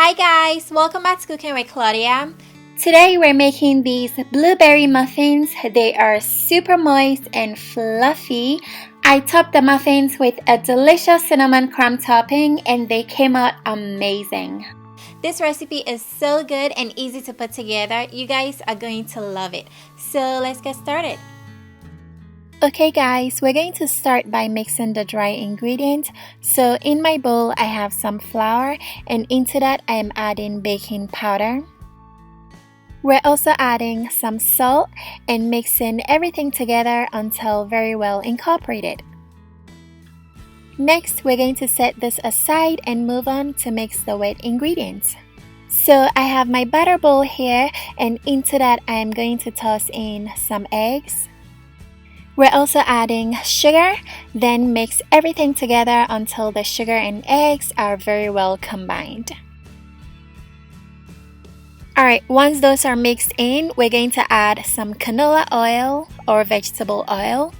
Hi guys, welcome back to Cooking with Claudia. Today we're making these blueberry muffins. They are super moist and fluffy. I topped the muffins with a delicious cinnamon crumb topping and they came out amazing. This recipe is so good and easy to put together. You guys are going to love it. So let's get started. Okay guys, we're going to start by mixing the dry ingredients. So in my bowl I have some flour and into that I am adding baking powder. We're also adding some salt and mixing everything together until very well incorporated. Next, we're going to set this aside and move on to mix the wet ingredients. So I have my batter bowl here and into that I am going to toss in some eggs. We're also adding sugar, then mix everything together until the sugar and eggs are very well combined. Alright, once those are mixed in, we're going to add some canola oil or vegetable oil.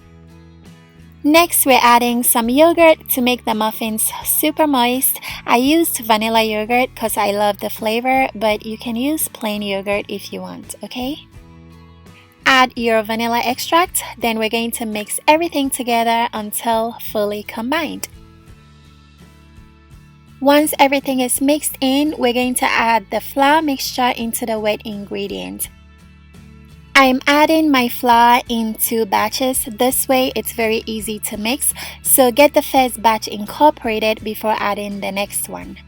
Next, we're adding some yogurt to make the muffins super moist. I used vanilla yogurt because I love the flavor, but you can use plain yogurt if you want, okay? Add your vanilla extract, then we're going to mix everything together until fully combined. Once everything is mixed in, we're going to add the flour mixture into the wet ingredient. I'm adding my flour in 2 batches. This way it's very easy to mix, so get the first batch incorporated before adding the next one.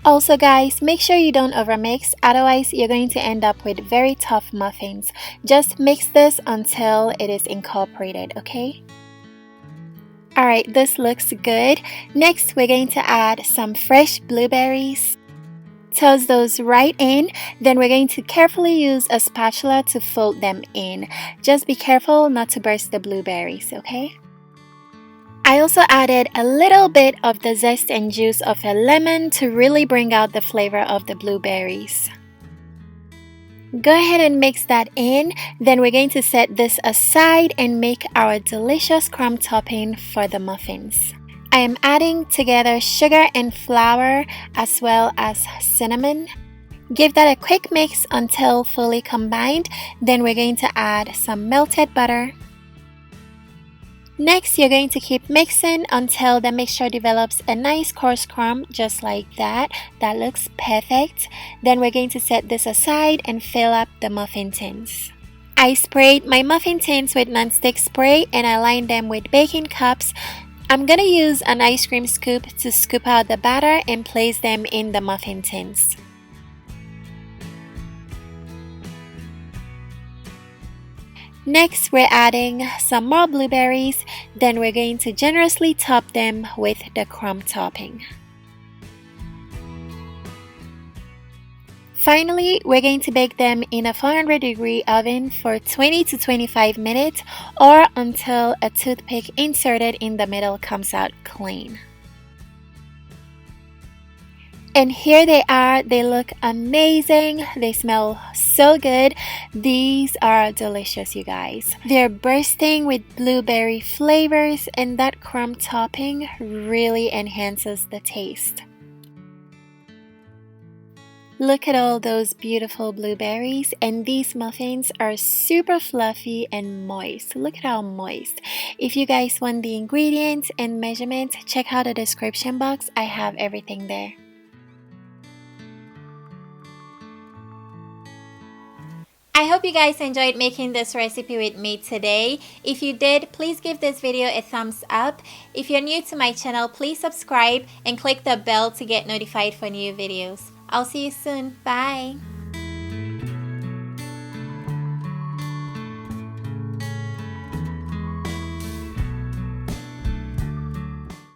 Also guys, make sure you don't overmix, otherwise you're going to end up with very tough muffins. Just mix this until it is incorporated, okay? Alright, this looks good. Next, we're going to add some fresh blueberries. Toss those right in, then we're going to carefully use a spatula to fold them in. Just be careful not to burst the blueberries, okay? I also added a little bit of the zest and juice of a lemon to really bring out the flavor of the blueberries. Go ahead and mix that in, then we're going to set this aside and make our delicious crumb topping for the muffins. I am adding together sugar and flour as well as cinnamon. Give that a quick mix until fully combined, then we're going to add some melted butter. Next, you're going to keep mixing until the mixture develops a nice coarse crumb, just like that. That looks perfect. Then we're going to set this aside and fill up the muffin tins. I sprayed my muffin tins with nonstick spray and I lined them with baking cups. I'm going to use an ice cream scoop to scoop out the batter and place them in the muffin tins. Next, we're adding some more blueberries, then we're going to generously top them with the crumb topping. Finally, we're going to bake them in a 400-degree oven for 20 to 25 minutes or until a toothpick inserted in the middle comes out clean. And here they are. They look amazing. They smell so good. These are delicious, you guys. They're bursting with blueberry flavors and that crumb topping really enhances the taste. Look at all those beautiful blueberries, and these muffins are super fluffy and moist. Look at how moist. If you guys want the ingredients and measurements, check out the description box. I have everything there. I hope you guys enjoyed making this recipe with me today. If you did, please give this video a thumbs up. If you're new to my channel, please subscribe and click the bell to get notified for new videos. I'll see you soon. Bye!